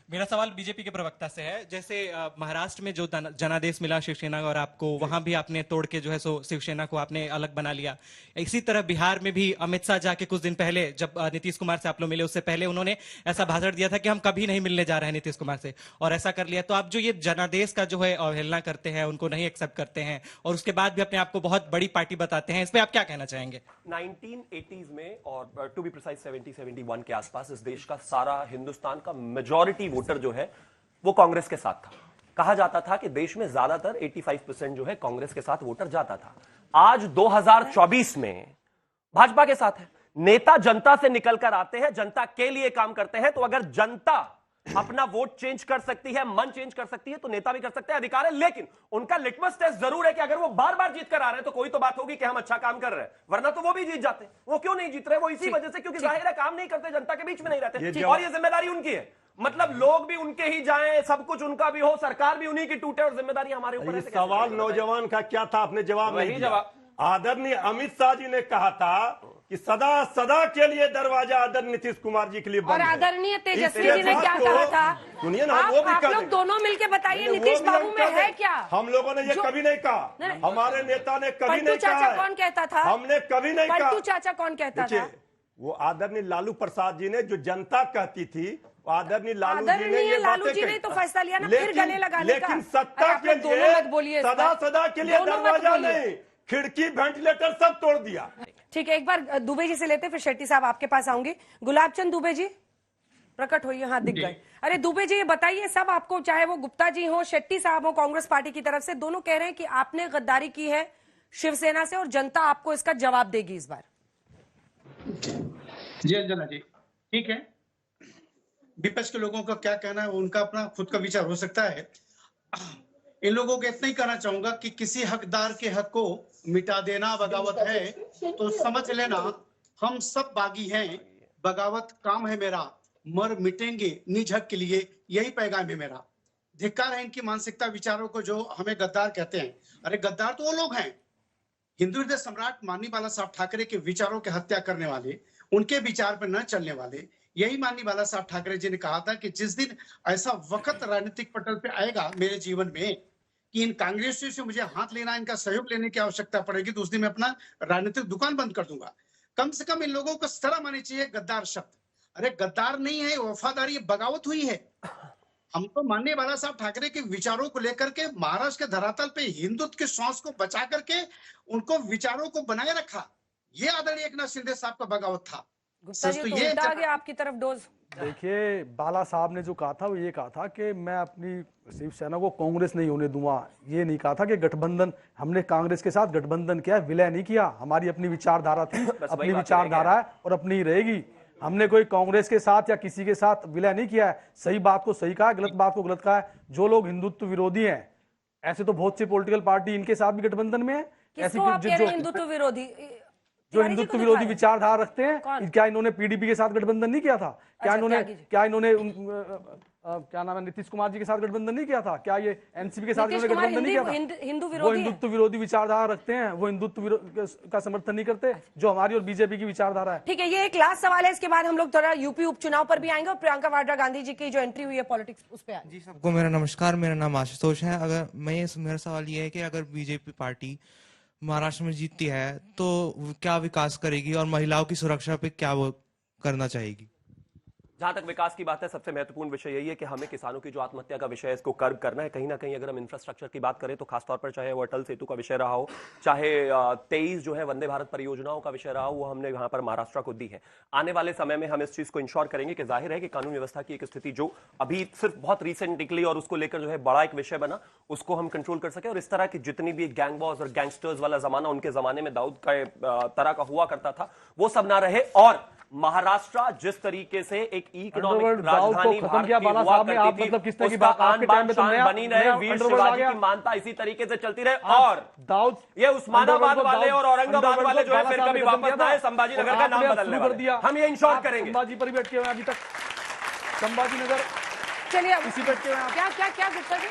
मेरा सवाल बीजेपी के प्रवक्ता से है। जैसे महाराष्ट्र में जो जनादेश मिला शिवसेना और आपको, वहां भी आपने तोड़ के जो है सो शिवसेना को आपने अलग बना लिया। इसी तरह बिहार में भी अमित शाह जाके कुछ दिन पहले, जब नीतीश कुमार से आप लोग मिले, उससे पहले उन्होंने ऐसा भाषण दिया था कि हम कभी नहीं मिलने जा रहे हैं नीतीश कुमार से, और ऐसा कर लिया। तो आप जो ये जनादेश का जो है अवहेलना करते हैं, उनको नहीं एक्सेप्ट करते हैं, और उसके बाद भी अपने आप को बहुत बड़ी पार्टी बताते हैं, इस पर आप क्या कहना चाहेंगे? 1980s में, और टू बी प्रिसाइज 70-71 के आसपास, इस देश का सारा, हिंदुस्तान का मेजॉरिटी वोटर जो है वो कांग्रेस के साथ था। कहा जाता था कि देश में ज्यादातर 85% जो है कांग्रेस के साथ वोटर जाता था। आज 2024 में भाजपा के साथ है। नेता जनता से निकलकर आते हैं, जनता के लिए काम करते हैं। तो अगर जनता अपना वोट चेंज कर सकती है, मन चेंज कर सकती है, तो नेता भी कर सकते हैं, अधिकार है। लेकिन उनका लिटमस टेस्ट जरूर है कि अगर वो बार बार जीत कर आ रहे हैं तो कोई तो बात होगी कि हम अच्छा काम कर रहे हैं, वरना तो वो भी जीत जाते। वो क्यों नहीं जीत रहे? वो इसी वजह से, क्योंकि जाहिर है काम नहीं करते, जनता के बीच में नहीं रहते, और ये जिम्मेदारी उनकी है। मतलब लोग भी उनके ही जाएं, सब कुछ उनका भी हो, सरकार भी उन्हीं की टूटे, और जिम्मेदारी हमारे ऊपर है। सवाल नौजवान का क्या था, आपने जवाब नहीं दिया। आदरणीय अमित शाह जी ने कहा था कि सदा सदा के लिए दरवाजा आदरणीय नीतीश कुमार जी के लिए बंद और है। आदरणीय तेजस्वी जी ने क्या कहा था? सुनिए ना, वो भी आप लोग दोनों मिलकर बताइए, नीतीश बाबू में है क्या? हम लोगों ने ये कभी नहीं कहा, हमारे नेता ने कभी नहीं कहा। चाचा कौन कहता था? हमने कभी नहीं कहा। पलटू चाचा कौन कहता था? वो आदरणीय लालू प्रसाद जी ने, जो जनता कहती थी, आदरणीय लालू जी ने ये लालू जी ने तो फैसला लिया ना, फिर गले लगाने का। लेकिन सत्ता के लिए सदा सदा के लिए दरवाजा नहीं, खिड़की, वेंटिलेटर सब तोड़ दिया। ठीक है, एक बार दुबे जी से लेते, फिर शेट्टी साहब आपके पास आऊंगी। गुलाब चंद दुबे जी प्रकट होइए, हाथ दिख गए। अरे दुबे जी, ये बताइए, सब आपको, चाहे वो गुप्ता जी हो, शेट्टी साहब हो, कांग्रेस पार्टी की तरफ से, दोनों कह रहे हैं कि आपने गद्दारी की है शिवसेना से और जनता आपको इसका जवाब देगी इस बार। जी अंजना जी, ठीक है, विपक्ष के लोगों का क्या कहना है, उनका अपना खुद का विचार हो सकता है। इन लोगों को इतना ही कहना चाहूंगा कि किसी हकदार के हक को मिटा देना बगावत है, तो समझ लेना हम सब बागी हैं। बगावत काम है मेरा, मर मिटेंगे निज हक के लिए, यही पैगाम है मेरा। धिक्कार है इनकी मानसिकता, विचारों को, जो हमें गद्दार कहते हैं। अरे गद्दार तो वो लोग हैं, हिंदू हृदय सम्राट माननीय बाला साहब ठाकरे के विचारों की हत्या करने वाले, उनके विचार पर न चलने वाले। यही माननीय बाला साहब ठाकरे जी ने कहा था कि जिस दिन ऐसा वक्त राजनीतिक पटल पे आएगा मेरे जीवन में कि इन कांग्रेसियों से मुझे हाथ लेना, इनका सहयोग लेने की आवश्यकता पड़ेगी, तो उस दिन मैं अपना राजनीतिक दुकान बंद कर दूंगा। कम से कम इन लोगों को शर्म आनी चाहिए गद्दार शब्द। अरे गद्दार नहीं है, वफादारी, बगावत हुई है। हम तो माननीय बाला साहब ठाकरे के विचारों को लेकर के महाराष्ट्र के धरातल पे हिंदुत्व के श्वास को बचा करके उनको विचारों को बनाए रखा। ये आदरणीय एकनाथ शिंदे साहब का बगावत था। गुप्ता जी, तो उल्टा आ गया आपकी तरफ डोज। देखिए, बाला साहब ने जो कहा था वो ये कहा था कि मैं अपनी शिवसेना को कांग्रेस नहीं होने दूंगा। ये नहीं कहा था कि गठबंधन, हमने कांग्रेस के साथ गठबंधन किया, विलय नहीं किया। हमारी अपनी विचारधारा थी, अपनी विचारधारा है और अपनी रहेगी। हमने कोई कांग्रेस के साथ या किसी के साथ विलय नहीं किया है। सही बात को सही कहा है, गलत बात को गलत कहा है। जो लोग हिंदुत्व विरोधी हैं, ऐसे तो बहुत सी पॉलिटिकल पार्टी इनके साथ भी गठबंदन में है। ऐसी हिंदुत्व विरोधी, जो हिंदुत्व विरोधी विचारधारा रखते हैं, क्या इन्होंने पीडीपी के साथ गठबंधन नहीं किया था? क्या इन्होंने क्या नाम है, नीतीश कुमार जी के साथ गठबंधन नहीं किया था? क्या ये एनसीपी के साथ गठबंधन नहीं किया था? वो हिंदुत्व विरोधी विचारधारा रखते हैं, वो हिंदुत्व का समर्थन नहीं करते, जो हमारी और बीजेपी की विचारधारा है। ठीक है, ये एक लास्ट सवाल है, इसके बाद हम लोग थोड़ा यूपी उपचुनाव पर भी आएंगे और प्रियंका वाड्रा गांधी जी की जो एंट्री हुई है पॉलिटिक्स, उस पर जी। सबको मेरा नमस्कार, मेरा नाम आशुतोष है। मेरा सवाल ये है कि अगर बीजेपी पार्टी महाराष्ट्र में जीतती है तो क्या विकास करेगी और महिलाओं की सुरक्षा पे क्या वो करना चाहेगी? जहां तक विकास की बात है, सबसे महत्वपूर्ण विषय यही है कि हमें किसानों की जो आत्महत्या का विषय है, इसको कर्ब करना है। कहीं ना कहीं अगर हम इंफ्रास्ट्रक्चर की बात करें तो खासतौर पर चाहे वो अटल सेतु का विषय रहा हो, चाहे 23 जो है वंदे भारत परियोजनाओं का विषय रहा हो, वो हमने यहाँ पर महाराष्ट्र को दी है। आने वाले समय में हम इस चीज को इंश्योर करेंगे कि जाहिर है कि कानून व्यवस्था की एक स्थिति जो अभी सिर्फ बहुत रिसेंट निकली और उसको लेकर जो है बड़ा एक विषय बना, उसको हम कंट्रोल कर सके। और इस तरह की जितनी भी गैंग वॉर्स और गैंगस्टर्स वाला जमाना उनके जमाने में दाऊद का तरह का हुआ करता था, वो सब ना रहे। और महाराष्ट्र जिस तरीके से एक इकोनॉमिक राजधानी भारत की हुआ करती थी, उसका आन बान शान बनी रहे, वीर शिवाजी की मानता इसी तरीके से चलती रहे। और दाऊद, ये उस्मानाबाद वाले और औरंगाबाद वाले जो है फिर कभी वापस ना आए, संभाजी नगर का नाम बदलने वाले, हम ये इंश्योर करेंगे। संभाजी पर बैठे हुए अभी तक, संभाजी नगर, चलिए इसी बैठे हुए। क्या क्या क्या गुप्ता जी?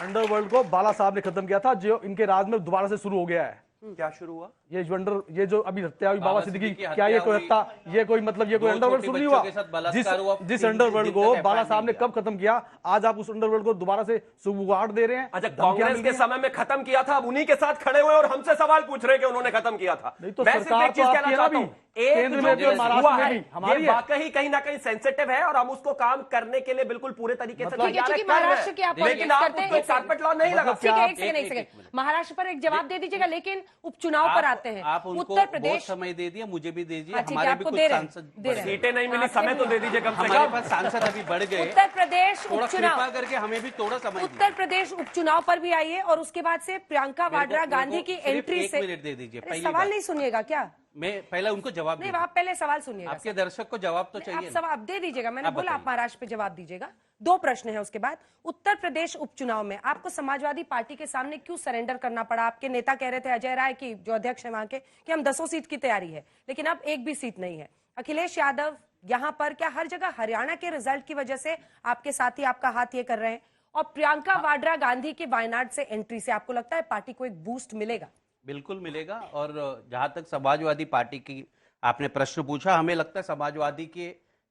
अंडरवर्ल्ड को बाला साहब ने खत्म किया था, जो इनके राज में दोबारा से शुरू हो गया है। क्या शुरू हुआ? ये जो अभी हत्या हुई बाबा सिद्दीकी, क्या ये कोई हत्या, ये कोई मतलब ये कोई अंडरवर्ल्ड शुरू नहीं हुआ? जिस अंडरवर्ल्ड को बाला साहब ने कब खत्म किया, आज आप उस अंडरवर्ल्ड को दोबारा से सुबुगाड़ दे रहे हैं। अच्छा, कांग्रेस के समय में खत्म किया था, अब उन्हीं के साथ खड़े हुए और हमसे सवाल पूछ रहे हैं कि उन्होंने खत्म किया था। नहीं तो मैं सिर्फ सरकार एक चीज तो कहना आपकी है चाहता ना हूं, अभी, एक केंद्र जो में भी और हुआ महाराष्ट्र में है, भी हमारी ये है। वाकई कहीं ना कहीं सेंसिटिव है और हम उसको काम करने के लिए बिल्कुल पूरे तरीके से ठीक है, तैयार क्योंकि कर रहे हैं। महाराष्ट्र की आप लेकिन politics आप करते हैं, उसको एक सेकंड। कारपेट लॉ नहीं लगा। ठीक है, एक सेकंड, एक सेकंड। महाराष्ट्र पर एक जवाब दे दीजिएगा, लेकिन उपचुनाव पर आते हैं। आप उनको उत्तर बहुत प्रदेश, समय दे दिया, मुझे भी दे दिया, हाँ, ठीक है, हमारे भी आपको कुछ दे रहे हैं, सांसद दे रहे हैं। सीटें नहीं मिली, समय तो दे दीजिए कम से हमारे कम। पास सांसद अभी बढ़ गए, उत्तर प्रदेश थोड़ा उपचुनाव, कृपा करके हमें भी थोड़ा समय दीजिए। उत्तर प्रदेश उपचुनाव पर भी आइए और उसके बाद से प्रियंका वाड्रा मेरे को गांधी की सिर्फ एंट्री एक से। मिनट दे दीजिए, अरे पहली सवाल बात। नहीं सुनिएगा क्या? मैं पहले उनको जवाब नहीं, दे आप पहले सवाल सुनिएगा। आपके दर्शक को जवाब तो आप चाहिए ना। सवाल दे दीजिएगा, मैंने आप बोला आप बताइए। महाराष्ट्र पे जवाब दीजिएगा। दो प्रश्न है उसके बाद। उत्तर प्रदेश उपचुनाव में आपको समाजवादी पार्टी के सामने क्यों सरेंडर करना पड़ा? आपके नेता कह रहे थे, अजय राय की जो अध्यक्ष है वहां के, कि हम 10 सीट की तैयारी है, लेकिन अब एक भी सीट नहीं है। अखिलेश यादव यहां पर क्या हर जगह हरियाणा के रिजल्ट की वजह से आपके साथी आपका हाथ ये कर रहे हैं? और प्रियंका वाड्रा गांधी की वायनाड से एंट्री से आपको लगता है पार्टी को एक बूस्ट मिलेगा? बिल्कुल मिलेगा। और जहां तक समाजवादी पार्टी की आपने प्रश्न पूछा, हमें लगता है समाजवादी के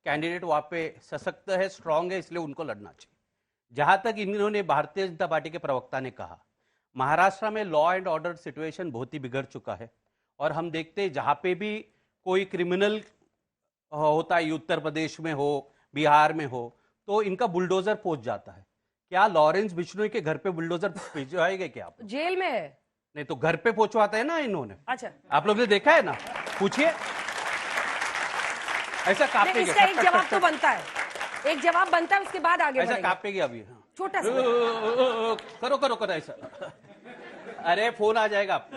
कैंडिडेट वहां पे सशक्त है, स्ट्रांग है, इसलिए उनको लड़ना चाहिए। जहां तक इन्होंने भारतीय जनता पार्टी के प्रवक्ता ने कहा, महाराष्ट्र में लॉ एंड ऑर्डर सिचुएशन बहुत ही बिगड़ चुका है और हम देखते हैं जहां पे भी कोई क्रिमिनल होता है, उत्तर प्रदेश में हो, बिहार में हो, तो इनका बुलडोजर पहुंच जाता है। क्या लॉरेंस बिश्नोई के घर पे बुलडोजर भिजवाएंगे क्या आप? जेल में है। नहीं तो घर पे पहुंचवाते हैं ना इन्होंने। अच्छा, आप लोग ने देखा है ना, पूछिए। ऐसा नहीं, कांपेगी, इसका एक जवाब तो बनता है, एक जवाब बनता है, उसके बाद आगे ऐसा बढ़ेंगे। कांपेगी अभी। हाँ। छोटा सा करो करो करो ऐसा। अरे फोन आ जाएगा आपको।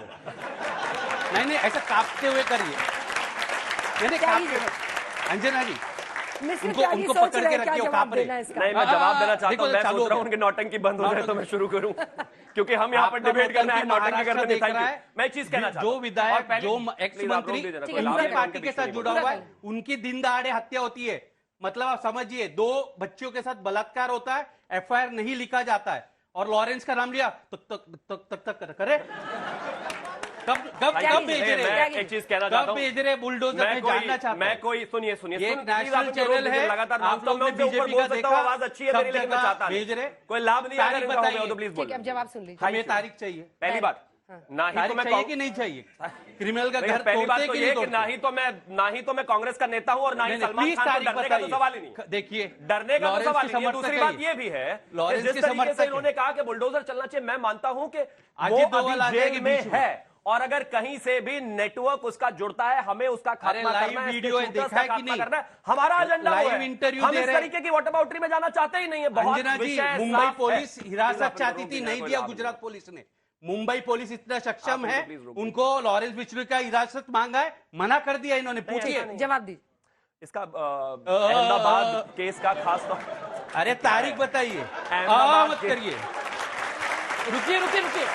नहीं नहीं, ऐसा कांपते हुए करिए। नहीं नहीं, कांपते हुए। अंजना जी, मिस्टर उनको त्यागी उनको सोच पकड़ रहे के हैं क्या रखिए, वो जवाब कांप रहे। देना है इसका। नहीं, मैं जवाब देना चाहता देखो, हूं। मैं चालू सोच हो रहा हूं गया। उनकी नौटंकी बंद हो जाए तो मैं शुरू करूं, क्योंकि हम यहाँ पर आपका डिबेट करना है, मतलब नौटंकी करने देख में। रहा है। मैं एक चीज कहना चाहता हूं। जो विधायक, जो एक्स मंत्री उनके पार्टी के साथ जुड़ा हुआ है, उनकी दिन दहाड़े हत्या होती है। मतलब आप समझिए, 2 बच्चियों के साथ बलात्कार होता है, एफआईआर नहीं लिखा जाता है, और लॉरेंस का नाम लिया तो तक करे। कब भेज रहे? एक चीज कहना चाहता हूं, भेज रहे बुलडोजर? मैं जानना चाहता हूं। मैं कोई सुनिए ये एक नेशनल चैनल है, लगातार आप लोग ने बीजेपी का देखा, आवाज अच्छी है मेरी, लेकिन मैं चाहता भेज रहे। कोई लाभ नहीं तारीख अगर इनका हो गया बताइए। तो प्लीज ठीक है, अब बोलिए। जवाब सुन लीजिए। हमें तारीख चाहिए। पहली बात, ना ही तो तारीख मैं चाहिए कि नहीं चाहिए? क्रिमिनल का घर पहली बात तोड़ते तो कि ये नहीं कि तोड़ते? ना ही तो मैं कांग्रेस का नेता हूं और ना ही सलमान प्लीज खान को तारीख डरने का तो बताइए। सवाल ही नहीं। देखिए, डरने का तो लॉरेंस सवाल के ही नहीं है। समर्थक दूसरी है बात ये। ये भी है कि लॉरेंस जिस के तरीके समर्थक से है। इन्होंने कहा कि बुलडोजर चलना चाहिए, मैं मानता हूं कि वो अजीत दोवल आ अभी जाएगी जेल में बीच में। है और अगर कहीं से भी नेटवर्क उसका जुड़ता है, हमें उसका खात्मा लाइव करना है, वीडियो इसके देखा शूटर्स का है कि खात्मा नहीं? करना है। हमारा एजेंडा वो लाइव है। इंटरव्यू हम दे इस रहे तरीके की वॉटअबाउटरी में जाना चाहते ही नहीं है। बहुत अंजना जी, विषय मुंबई साफ पुलिस है। हिरासत चाहती थी, नहीं दिया गुजरात पुलिस ने। मुंबई पुलिस इतना सक्षम है, उनको लॉरेंस बिश्नोई का हिरासत मांगा है, मना कर दिया इन्होंने। पूछिए, जवाब दीजिए। इसका अहमदाबाद केस का खास तौर। अरे तारीख बताइए। अहमदाबाद मत के- करिए, रुकिए रुकिए रुकिए।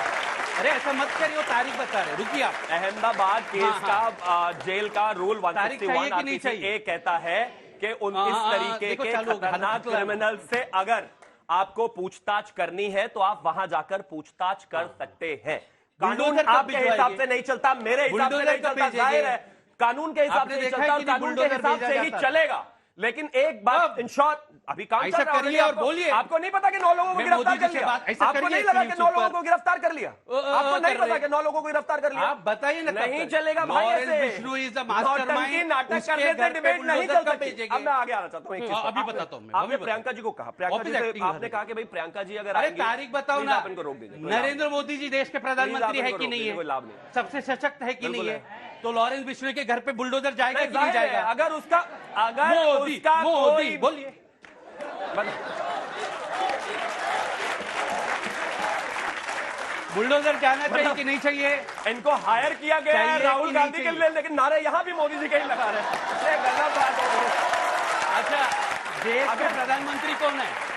अरे ऐसा मत करिए, वो तारीख बता रहे, रुकिए आप। अहमदाबाद केस का जेल का रूल तारीख चाहिए कि नहीं 161 चाहिए? ए कहता है कि इस तरीके देखो, के चालू हो गया। खतरनाक क्रिमिनल से अगर आपको पूछताछ करनी है तो आप वहां जाकर पूछताछ कर सकते हैं। कानून बुलडोजर कब आपके हिसाब भिजवाएंगे? से नहीं चलता, मेरे हिसाब से बुलडोजर नहीं कब चलता। भेजेंगे? जाहिर है कानून के हिसाब आपने से नहीं देखा है चलता कि और कानून के बुलडोजर हिसाब भेजा से ही जाता है। चलेगा। लेकिन एक बात इंश्योर, अभी काम ऐसा चल रहा है करिए already, और बोलिए। आपको नहीं पता कि 9 लोगों को मैं गिरफ्तार मोदी जी कर से लिया? बात- ऐसा आपको करिए नहीं लगा कि फिल्म 9 लोगों पर। को गिरफ्तार कर लिया? आपको नहीं कर पता रहे। कि 9 लोगों को गिरफ्तार कर लिया? आप बताइए ना, नहीं चलेगा भाई लॉरेंस ऐसे। बिश्नोई is the mastermind, नौटंकी नाटक उसके करने घर से पे डिबेट नहीं बुलडोजर चल कब सकती। भेजेंगे? अब मैं आगे आना चाहता हूँ एक चीज पर। अभी बताता हूँ मैं, आपने अभी बताता प्रियंका जी को कहा, प्रियंका जी Office से acting आपने कहा कि भाई प्रियंका जी अगर अरे आएंगी, तारीख बताओ please ना। आप इनको रोक दीजिए। नरेंद्र मोदी जी देश के प्रधानमंत्री है कि नहीं कोई है? लाभ नहीं। सबसे सशक्त है कि बिल्कुल नहीं है? तो लॉरेंस बिश्नोई के घर पे बुलडोजर जाएगा कि नहीं जाहिर है, जाएगा? अगर उसका मोदी कोई बोलिए। बुलडोजर जाना चाहिए कि नहीं चाहिए? इनको हायर किया गया है चाहिए राहुल कि गांधी नहीं के लिए, लेकिन नारे यहाँ भी मोदी जी के ही लगा रहे हैं। ये गलत बात हो रही है। अच्छा, देश के प्रधानमंत्री कौन है?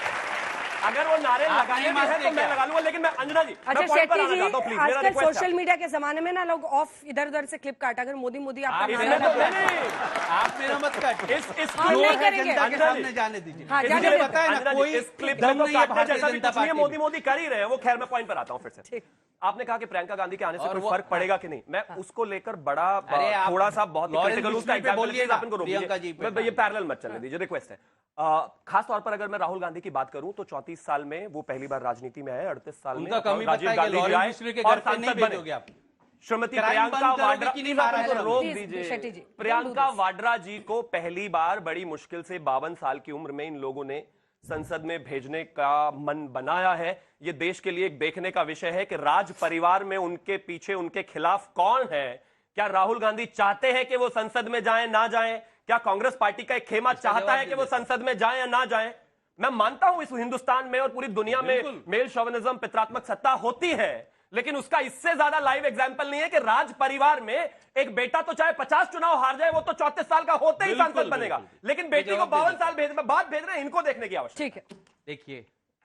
अगर वो नारे आप लगाने नहीं में है मानते तो मैं क्या? लगा लूंगा, लेकिन मैं अंजना जी अच्छा मैं point पर शेट्टी आना जी, चाहता हूं, please, मेरा आजकल request है। सोशल मीडिया के जमाने में ना लोग ऑफ इधर उधर से क्लिप काटा, अगर मोदी मोदी आपका आप नारा मेरा लगा- मत काटिए। आप मेरा मत काटिए। इस हम जो नहीं है करेंगे। जनता के अंजना जी। सामने जाने दीजिए। हाँ, जाने मुझे दीजिए। पता है ना, अंजना जी, कोई इस क्लिप दम में तो नहीं है काटने भारतीय जैसा भी जनता कुछ नहीं है, पार्टी मोदी मोदी कर ही रहे हैं, वो खैर मैं पॉइंट पर आता हूं फिर से। ठीक। आपने कहा कि प्रियंका गांधी के आने से और कोई वो- फर्क पड़ेगा कि नहीं, मैं उसको लेकर बड़ा अरे आप थोड़ा सा बहुत लॉरेंस क्रिटिकल बिस्मिल पे बोलिए ना, प्रियंका जी पे। ये पैरेलल मत चलने दीजिए, रिक्वेस्ट है। खास तौर पर अगर मैं राहुल गांधी की बात करूं तो 34 साल में वो पहली बार राजनीति में आए, 38 साल में उनका कमी राजीव बताइए, गांधी जी लॉरेंस आए बिस्मिल के और घर पे नहीं सांसद बने। भेजोगे आप? श्रीमती क्राइम प्रियंका बंद करोगे वाड्रा कि नहीं आप महाराष्ट्र उनको रोक Please, दीजिए। शेट्टी जी, don't do Priyanka this. Vadra जी को पहली बार बड़ी मुश्किल से 52 साल की उम्र में इन लोगों ने संसद में भेजने का मन बनाया है। ये देश के लिए एक देखने का विषय है कि राज परिवार में उनके पीछे उनके खिलाफ कौन है। क्या राहुल गांधी चाहते हैं कि वो संसद में जाएं ना जाएं? क्या कांग्रेस पार्टी का एक खेमा चाहता है कि वो संसद में जाएं या ना जाएं? मैं मानता हूं इस हिंदुस्तान में और पूरी दुनिया में मेल शोविनिज्म पितरात्मक सत्ता होती है, लेकिन उसका इससे ज्यादा लाइव एग्जांपल नहीं है कि राज परिवार में एक बेटा तो चाहे 50 चुनाव हार जाए, वो तो 34 साल का होते ही सांसद बनेगा, लेकिन बेटी को 52 साल बाद भेज रहे हैं। इनको देखने की आवश्यकता। ठीक है, देखिए,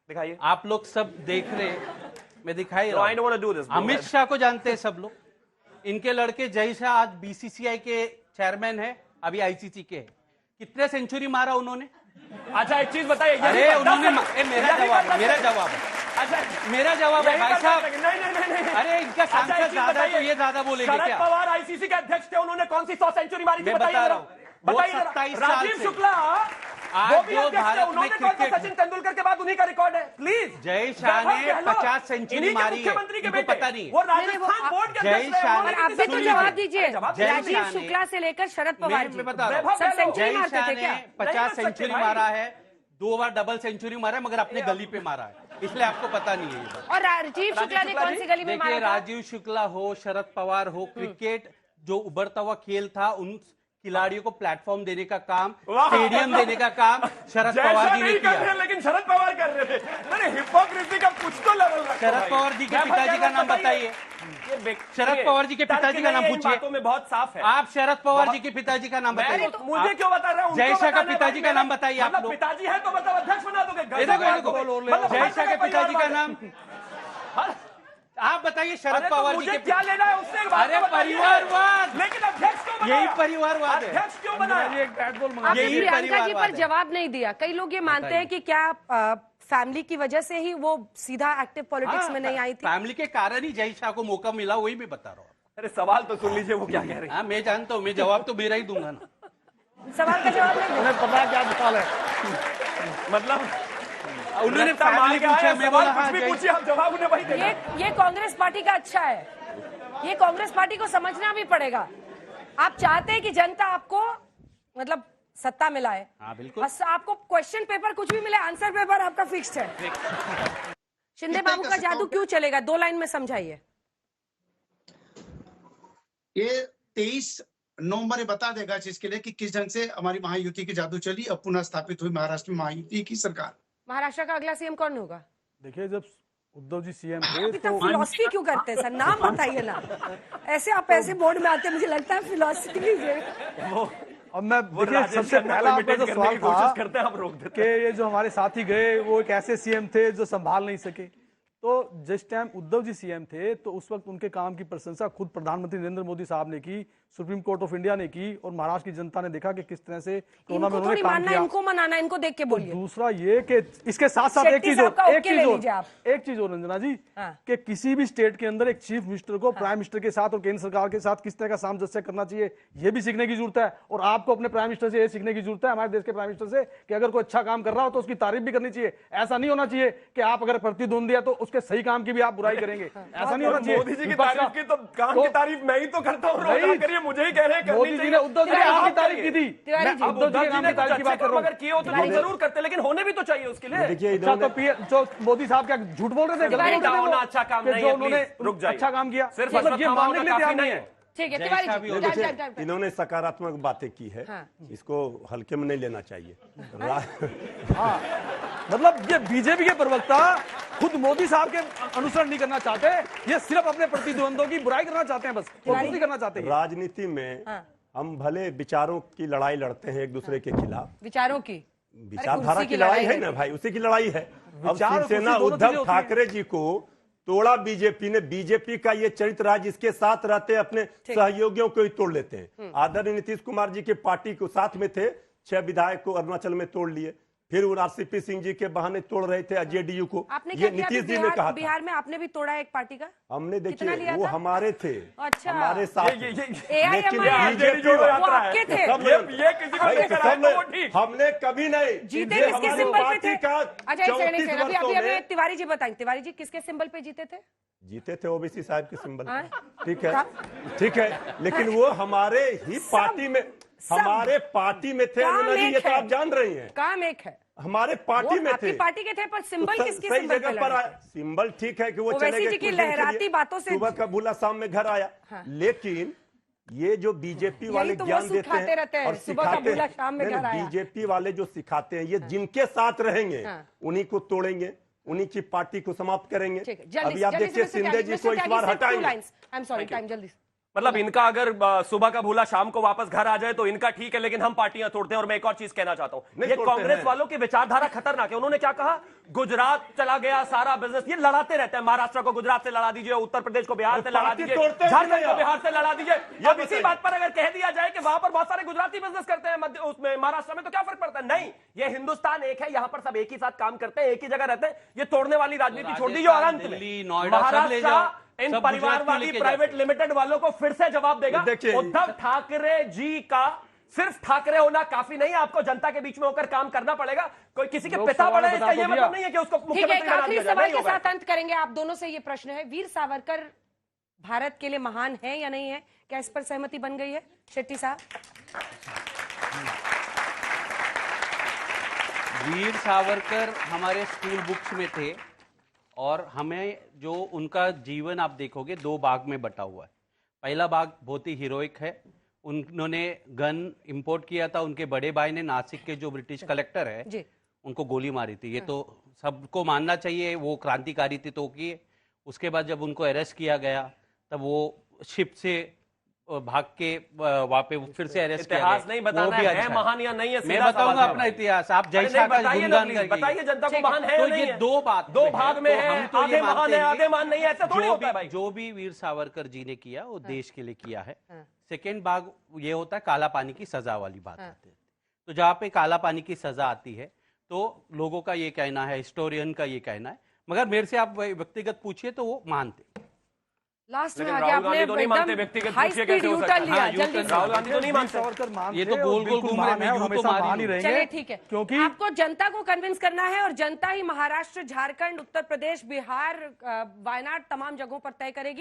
दिखाइए। आप लोग सब देख रहे हैं, मैं दिखाई No, I don't want to do this. Go Amit ahead. Shah को जानते हैं सब लोग। इनके लड़के जय शाह आज बीसीसीआई के चेयरमैन है, अभी आईसीसी के है। कितने सेंचुरी मारा उन्होंने? अच्छा एक चीज बताइए। अरे उन्होंने मेरा जवाब है अच्छा मेरा जवाब है भाई साहब। नहीं। अरे इनका अच्छा, सांसद एक चीज ज्यादा है तो बताइए। ये ज्यादा बोलेंगे शरद क्या? पवार आईसीसी के अध्यक्ष थे, उन्होंने कौन सी 100 सेंचुरी मारी थी? मैं बताइए बता जरा। रहा हूं। वो बताइए जरा। 27 साल राजीव से। शुक्ला आज वो भी जो अध्यक्ष थे, भारत में उन्होंने कौन सा क्रिकेट- सचिन तेंदुलकर के बाद उन्हीं का रिकॉर्ड है। प्लीज जय शाह ने 50 सेंचुरी मारी है, मुख्यमंत्री के इनको बेटे पता नहीं है। वो नहीं, वो राजस्थान आप- बोर्ड के जय अध्यक्ष रहे, शाह उन्होंने ने- और आप भी तो सुनिए। जवाब दीजिए। जवाब जय राजीव शाह ने- शुक्ला से लेकर शरद पवार जी मैं बता रहा वैभव हूं, सब सेंचुरी जय मारते शाह थे ने क्या? 50 नहीं कर सेंचुरी सकते मारा भाई। है, 2 बार डबल सेंचुरी मारा है, मगर अपने गली पे मारा है, इसलिए आपको पता नहीं है ये बात। और राजीव शुक्ला ने कौन सी गली में देखिए, मारा था? राजीव शुक्ला हो, शरद पवार हो, क्रिकेट जो उभरता हुआ खेल था, उन खिलाड़ियों को प्लेटफॉर्म देने का काम, स्टेडियम देने का काम शरद जय पवार शाह जी ने नहीं कर किया। रहे, लेकिन शरद पवार कर रहे थे। अरे हिपोक्रेसी का कुछ तो लेवल रखो शरद भाई। पवार जी के वैभव पिताजी का नाम बताइए। बताइए। ये शरद पवार जी के पिताजी का नाम इन पूछिए। बातों में बहुत साफ है। आप शरद पवार जी के पिताजी का नाम बताइए। मुझे क्यों बता रहे हो? जय शाह का पिताजी का नाम बताइए आप लोग। पिताजी है तो मतलब अध्यक्ष बना दोगे? ये देखो, जय शाह के पिताजी का नाम आप बताइए। शरद पवार जी मुझे के क्या लेना है उससे? एक बात अरे तो बताइए। परिवारवाद, लेकिन अध्यक्ष क्यों बनाया? यही परिवारवाद है। अध्यक्ष क्यों बनाया? एक बैट बॉल मंगा आपने यही प्रियंका जी परिवारवाद पर है। जवाब नहीं दिया। कई लोग ये मानते हैं कि क्या फैमिली की वजह से ही वो सीधा एक्टिव पॉलिटिक्स में नहीं आई थी? फैमिली के कारण ही जय शाह को मौका मिला, वही मैं बता रहा हूँ। अरे सवाल तो सुन लीजिए वो क्या कह रहे हैं। हाँ, मैं जानता हूँ, मैं जवाब तो मेरा ही दूंगा ना। सवाल का जवाब नहीं उन्हें पता है क्या सवाल है। मतलब उन्होंने रट्टा मार फैमिली के पूछा, आए, मैं सवाल बोला कुछ हाँ भी जय पूछिए, आप जवाब उन्हें वही देना। ये कांग्रेस पार्टी का अच्छा है। ये कांग्रेस पार्टी को समझना भी पड़ेगा। आप चाहते हैं कि जनता आपको मतलब सत्ता मिलाए। हाँ, बिल्कुल। बस आपको क्वेश्चन पेपर कुछ भी मिले, आंसर पेपर आपका फिक्स्ड है। शिंदे बाबू का जादू क्यों चलेगा? 2 लाइन में समझाइए। ये 23 नवंबर बता देगा जिसके लिए कि किस ढंग से हमारी महायुति की जादू चली और पुनः स्थापित हुई महाराष्ट्र में महायुति की सरकार। महाराष्ट्र का अगला सीएम कौन होगा? देखिए, जब उद्धव जी सीएम थे अभी तो तक फिलॉसफी क्यों करते हैं सर? नाम बताइए ना। ऐसे आप ऐसे बोर्ड में आते हैं, मुझे लगता है फिलॉसफी लीजिए। अब मैं देखिए राजेश सबसे खन्ना पहला को आपका जो imitate सवाल करने की कोशिश था करते हैं, आप रोक देते कि ये जो हमारे साथी गए वो एक ऐसे सीएम थे जो संभाल नहीं सके। तो जिस टाइम उद्धव जी सीएम थे तो उस वक्त उनके काम की प्रशंसा खुद प्रधानमंत्री नरेंद्र मोदी साहब ने की, सुप्रीम कोर्ट ऑफ इंडिया ने की, और महाराष्ट्र की जनता ने देखा कि किस तरह से कोरोना में इनको उन्होंने थोड़ी काम मानना, किया। इनको मनाना, इनको देख के बोलिए। दूसरा ये कि इसके साथ साथ एक शेट्टी चीज साहब का और ओके ले लीजिए आप। एक चीज और रंजना जी, हाँ। कि किसी भी स्टेट के अंदर एक चीफ मिनिस्टर को प्राइम मिनिस्टर के साथ और केंद्र सरकार के साथ किस तरह का सामंजस्य करना चाहिए, ये भी सीखने की जरूरत है। और आपको अपने प्राइम मिनिस्टर से ये सीखने की जरूरत है, हमारे देश के प्राइम मिनिस्टर से, कि अगर कोई अच्छा काम कर रहा हो तो उसकी तारीफ भी करनी चाहिए। ऐसा नहीं होना चाहिए कि आप अगर प्रतिद्वंदी है तो उसके सही काम की भी आप बुराई करेंगे। ऐसा नहीं होना चाहिए। मोदी जी की विपक्ष का- तारीफ की तो काम की तारीफ मैं ही तो करता हूँ। रोज नहीं। करिए, मुझे ही कह रहे हैं मोदी जी ने उद्धव जी के नाम की तारीफ की थी। तिवारी मैं जी, उद्धव जी के नाम की तारीफ की बात कर रहा हूँ। अगर किए हो तो लोग जरूर करते, लेकिन होने भी तो चाहिए उसके लिए। देखिए अच्छा, इन्होंने तो जो मोदी साहब क्या झूठ बोल रहे थे? गलत तिवारी बोल रहे थे होना वो? अच्छा काम कि नहीं जो है, उन्होंने प्लीज, रुक जाइए। अच्छा काम किया, सिर्फ मतलब अशरफ ये खान मानने के होना लिए काफी तैयार नहीं नहीं है। है। ठीक है जय तिवारी शाह जी, भी हो। देखिए, जाइए। इन्होंने सकारात्मक बातें की है, हाँ। इसको हल्के में नहीं लेना चाहिए। मतलब ये बीजेपी के प्रवक्ता खुद मोदी साहब के अनुसरण नहीं करना चाहते, ये सिर्फ अपने प्रतिद्वंदों की बुराई करना चाहते हैं, बस और कुछ नहीं करना चाहते। राजनीति में हाँ। हम भले विचारों की लड़ाई लड़ते हैं एक दूसरे के खिलाफ, विचारों की विचारधारा कुर्सी की की लड़ाई लड़ाई है ना भाई, उसी की लड़ाई है। अब विचार और शिवसेना कुर्सी दोनों चीजें उद्धव होती हैं। ठाकरे जी को तोड़ा बीजेपी ने, बीजेपी का ये चरित्र आज इसके साथ रहते अपने सहयोगियों को ही तोड़ लेते हैं। आदरणीय नीतीश कुमार जी के पार्टी को साथ में थे, 6 विधायक को अरुणाचल में तोड़ लिए, फिर वो आरसीपी सिंह जी के बहाने तोड़ रहे थे जेडीयू को। आपने क्या ये किया नीतीश था जी ने कहा था। बिहार में आपने भी तोड़ा एक पार्टी का? हमने कितना लिया देखिए वो था? हमारे थे, अच्छा। हमारे साथ AIMIM बीजेपी वो आपके थे। ये किसी को नहीं कराया तो वो ठीक। हमने कभी नहीं जीते ये किसके हमारी सिंबल पे पार्टी थे? का अच्छा एक सेकंड, 34 अभी वर्षों अभी में तिवारी जी बताएं, तिवारी जी किसके सिंबल पे जीते थे? जीते थे ओबीसी साहब के सिंबल हाँ? ठीक है, ठीक है, लेकिन वो हमारे ही पार्टी में, हमारे पार्टी में थे। काम अनुना जी एक ये तो है। आप जान रही हैं, काम एक है, हमारे पार्टी वो में आपकी थे। पार्टी के थे, पर सिंबल तो किसके सही सिंबल पे जगह पर लड़े आया। थे? सिंबल ठीक है कि वो ओवैसी चले गए जी की कुछ दिन के लहराती लिए। बातों से- सुबह का भूला शाम में घर आया। हाँ। लेकिन ये जो बीजेपी वाले तो वो ज्ञान देते सिखाते रहते हैं हैं, और सुबह का सिखाते भूला हैं, शाम में नहीं, घर आया। बीजेपी वाले जो सिखाते हैं ये जिनके साथ रहेंगे हाँ। उन्हीं को तोड़ेंगे, उन्हीं की पार्टी को समाप्त करेंगे। ठीक है, जल्दी अभी आप जल्दी देखिए से शिंदे जी को इस बार हटाएंगे। आई एम सॉरी, टाइम जल्दी से। मतलब इनका अगर सुबह का भूला शाम को वापस घर आ जाए तो इनका ठीक है, लेकिन हम पार्टियां तोड़ते हैं। और मैं एक और चीज कहना चाहता हूं, नहीं ये तोड़ते कांग्रेस हैं। वालों की विचारधारा खतरनाक है। उन्होंने क्या कहा, गुजरात चला गया सारा बिजनेस, ये लड़ाते रहते हैं। महाराष्ट्र को गुजरात से लड़ा दीजिए, उत्तर प्रदेश को बिहार से लड़ा पार्टी दीजिए, तोड़ते हैं झारखंड नहीं को आप। बिहार से लड़ा दीजिए। ये अब इसी बताइए। बात पर अगर कह दिया जाए कि वहां पर बहुत सारे गुजराती बिजनेस करते हैं उसमें महाराष्ट्र में, तो क्या फर्क पड़ता है? नहीं, ये हिंदुस्तान एक है, यहां पर सब एक ही साथ काम करते हैं, एक ही जगह रहते हैं। ये तोड़ने वाली राजनीति छोड़ दीजिए। और अंत में दिल्ली, नोएडा सब ले जाओ, महाराष्ट्र इन सब गुजरात परिवारवादी क्यों लेके प्राइवेट लिमिटेड वालों को फिर से जवाब देगा। देखिए, उद्धव ठाकरे जी का सिर्फ ठाकरे होना काफी नहीं है, आपको जनता के बीच में होकर काम करना पड़ेगा। कोई किसी के पिता बड़े, इसका ये मतलब नहीं है कि उसको ठीक है, मुख्यमंत्री एक बना आखिरी दिया जाए। सवाल नहीं के होगा। साथ अंत करेंगे। आप दोनों से ये प्रश्न है, वीर सावरकर भारत के लिए महान है या नहीं है? क्या इस पर सहमति बन गई है शेट्टी साहब? वीर सावरकर हमारे स्कूल बुक्स में थे, और हमें जो उनका जीवन आप देखोगे दो भाग में बटा हुआ है। पहला भाग बहुत ही हीरोइक है, उन्होंने गन इंपोर्ट किया था, उनके बड़े भाई ने नासिक के जो ब्रिटिश कलेक्टर है जी। उनको गोली मारी थी। ये तो सबको मानना चाहिए, वो क्रांतिकारी थी तो किए। उसके बाद जब उनको अरेस्ट किया गया तब वो शिप से भाग के वहां पे फिर से अरेस्ट किया इतिहास गया। नहीं वो बताना भी है, अच्छा महान या नहीं है, मैं सीधा बताऊंगा सवाल अपना है। इतिहास। आप अरे जैसा नहीं, का बताइए ना गुणगान प्लीज, करके बताइए जनता को ठीक है। महान है तो या नहीं ये है? दो बात दो में भाग है। में तो है, हम तो ये आधे महान मानते है हैं आधे महान नहीं है, ऐसा थोड़ी होता है भाई। जो भी वीर सावरकर जी ने किया वो देश के लिए किया है। हाँ। सेकेंड भाग ये होता है काला पानी की सजा वाली बात हाँ। आती है। तो जहाँ पे काला पानी की सजा आती है तो लोगों का ये कहना है, हिस्टोरियन का ये कहना है, मगर मेरे से आप व्यक्तिगत पूछिए तो वो मानते। लास्ट में लेकिन आगे राहुल आपने गांधी तो नहीं मानते, एकदम व्यक्तिगत हाई पूछिए स्पीड कैसे हो यू सकता टर्न है? लिया हाँ, जल्दी U-turn से। राहुल गांधी तो नहीं मानते। सावरकर मान ये थे तो और गोल-गोल बिल्कुल घूम रहे मान हैं, है और यूं तो हमेशा मान ही मान ही लो। रहेंगे। चलिए ठीक है, क्योंकि आपको जनता को कन्विंस करना है और जनता ही महाराष्ट्र, झारखंड, उत्तर प्रदेश, बिहार, वायनाड तमाम जगहों पर तय करेगी।